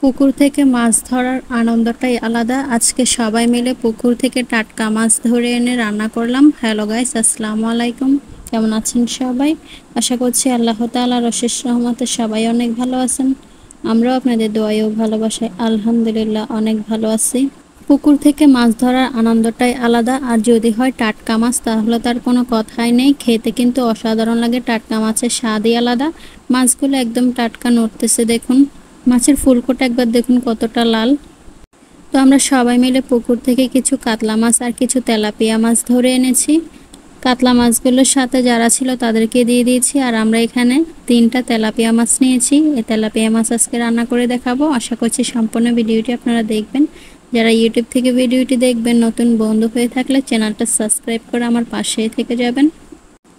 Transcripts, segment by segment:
পুকুর থেকে মাছ ধরার আনন্দটাই আলাদা। আজকে সবাই মিলে পুকুর থেকে টাটকা মাছ ধরে এনে রান্না করলাম। হ্যালো গাইস, আসসালামু আলাইকুম। কেমন আছেন সবাই? আশা করছি আল্লাহ তাআলার অশেষ রহমতে সবাই অনেক ভালো আছেন। আমরাও আপনাদের দোয়ায় ও ভালোবাসায় আলহামদুলিল্লাহ অনেক ভালো আছি। পুকুর থেকে মাছ ধরার আনন্দটাই আলাদা, আর যদি হয় টাটকা মাছ তাহলে তার কোনো কথাই নেই। খেতে কিন্তু অসাধারণ লাগে। টাটকা মাছের স্বাদই আলাদা। মাছগুলো একদম টাটকা নড়তেছে দেখুন। মাছের ফুলকোটা একবার দেখুন কতটা লাল। তো আমরা সবাই মিলে পুকুর থেকে কিছু কাতলা মাছ আর কিছু তেলাপিয়া মাছ ধরে এনেছি। কাতলা মাছগুলোর সাথে যারা ছিল তাদেরকে দিয়ে দিয়েছি, আর আমরা এখানে 3টা তেলাপিয়া মাছ নিয়েছি। এই তেলাপিয়া মাছ আজকে রান্না করে দেখাবো। আশা করছি সম্পূর্ণ ভিডিওটি আপনারা দেখবেন। যারা ইউটিউব থেকে ভিডিওটি দেখবেন, নতুন বন্ধু হয়ে থাকলে চ্যানেলটা সাবস্ক্রাইব করে আমার পাশেই থেকে যাবেন।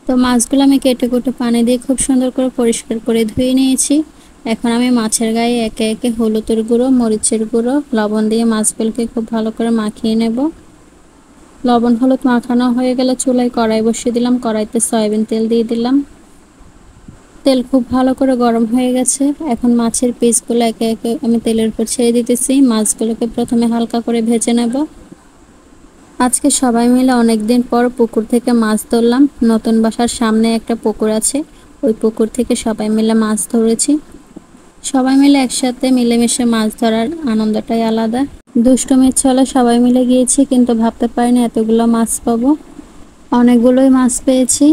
তো মাছগুলো আমি কেটে কুটে পানি দিয়ে খুব সুন্দর করে পরিষ্কার করে ধুয়ে নিয়েছি। এখন আমি মাছের গায়ে একে একে হলুদের গুঁড়ো, মরিচের গুঁড়ো, লবণ দিয়ে মাছগুলোকে খুব ভালো করে মাখিয়ে নেব। লবণ হলুদ মাখানো হয়ে গেলে চুলায় কড়াই বসিয়ে দিলাম। কড়াইতে সয়াবিন তেল দিয়ে দিলাম। তেল খুব ভালো করে গরম হয়ে গেছে। এখন মাছের পিসগুলো একে একে আমি তেলের উপর ছেড়ে দিতেছি। মাছগুলোকে প্রথমে হালকা করে ভেজে নেব। আজকে সবাই মিলে অনেকদিন পর পুকুর থেকে মাছ ধরলাম। নতুন বাসার সামনে একটা পুকুর আছে, ওই পুকুর থেকে সবাই মিলে মাছ ধরেছি। সবাই মিলে একসাথে মিলেমিশে মাছ ধরার আনন্দটাই আলাদা। দুষ্টুমির ছলে সবাই মিলে গিয়েছি, কিন্তু ভাবতে পারিনি এতগুলো মাছ পাবো। অনেকগুলোই মাছ পেয়েছি।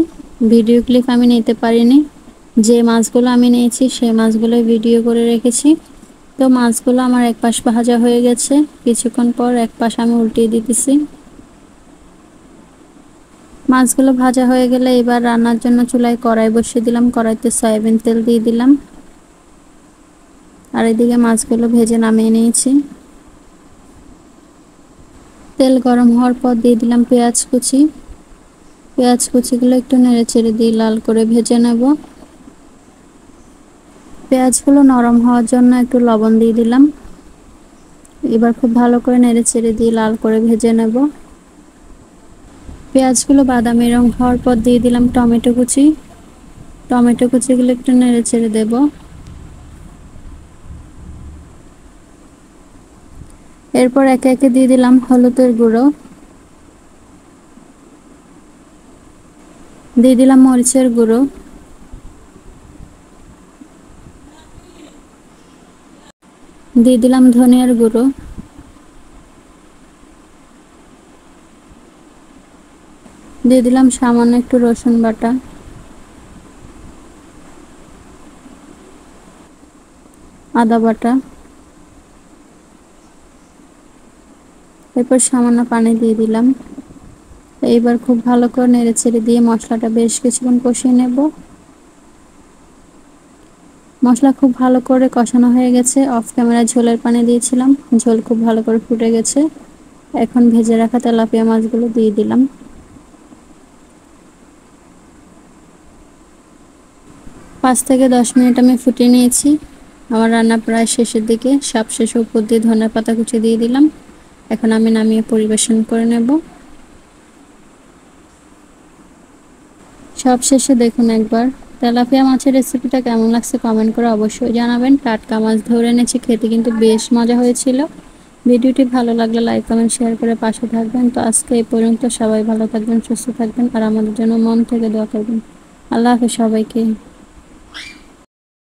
ভিডিও ক্লিপ আমি নিতে পারিনি। যে মাছগুলো আমি নিয়েছি সেই মাছগুলোই ভিডিও করে রেখেছি। তো মাছগুলো আমার এক পাশ ভাজা হয়ে গেছে। কিছুক্ষণ পর এক পাশ আমি উল্টিয়ে দিতেছি। মাছগুলো ভাজা হয়ে গেলে এবার রান্নার জন্য চুলায় কড়াই বসিয়ে দিলাম। কড়াইতে সয়াবিন তেল দিয়ে দিলাম, আর এদিকে মাছগুলো ভেজে নামিয়ে নিয়েছি। তেল গরম হওয়ার পর দিয়ে দিলাম পেঁয়াজ কুচি। পেঁয়াজ কুচিগুলো একটু নেড়ে চেড়ে দিয়ে লাল করে ভেজে নেব। পেঁয়াজগুলো নরম হওয়ার জন্য একটু লবণ দিয়ে দিলাম। এবার খুব ভালো করে নেড়ে চেড়ে দিয়ে লাল করে ভেজে নেব। পেঁয়াজগুলো বাদামি রং হওয়ার পর দিয়ে দিলাম টমেটো কুচি। টমেটো কুচিগুলো একটু নেড়ে চেড়ে দেব। এরপর একে একে দিয়ে দিলাম হলুদের গুঁড়ো, দিয়ে দিলাম মরিচের গুঁড়ো, দিয়ে দিলাম ধনিয়ার গুঁড়ো, দিয়ে দিলাম সামান্য একটু রসুন বাটা, আদা বাটা। এরপর সামান্য পানি দিয়ে দিলাম। এইবার খুব ভালো করে নেড়ে ছেড়ে দিয়ে মশলাটা বেশ কিছুক্ষণ কষিয়ে নেব। মশলা খুব ভালো করে কষানো হয়ে গেছে। অফ ক্যামেরা ঝোলের পানি দিয়েছিলাম, ঝোল খুব ভালো করে ফুটে গেছে। এখন ভেজে রাখা তেলাপিয়া মাছগুলো দিয়ে দিলাম। 5 থেকে 10 মিনিট আমি ফুটিয়ে নিয়েছি। আমার রান্না প্রায় শেষের দিকে। সবশেষে উপর দিয়ে ধনিয়া পাতা কুচি দিয়ে দিলাম। এখন আমি নামিয়ে পরিবেশন করে নেব। সবশেষে দেখুন একবার তেলাপিয়া মাছের রেসিপিটা কেমন লাগছে কমেন্ট করে অবশ্যই জানাবেন। টাটকা মাছ ধরে এনেছি, খেতে কিন্তু বেশ মজা হয়েছিল। ভিডিওটি ভালো লাগলে লাইক কমেন্ট শেয়ার করে পাশে থাকবেন। তো আজকে এই পর্যন্ত। সবাই ভালো থাকবেন, সুস্থ থাকবেন, আর আমাদের জন্য মন থেকে দোয়া করবেন। আল্লাহ হাফেজ সবাইকে।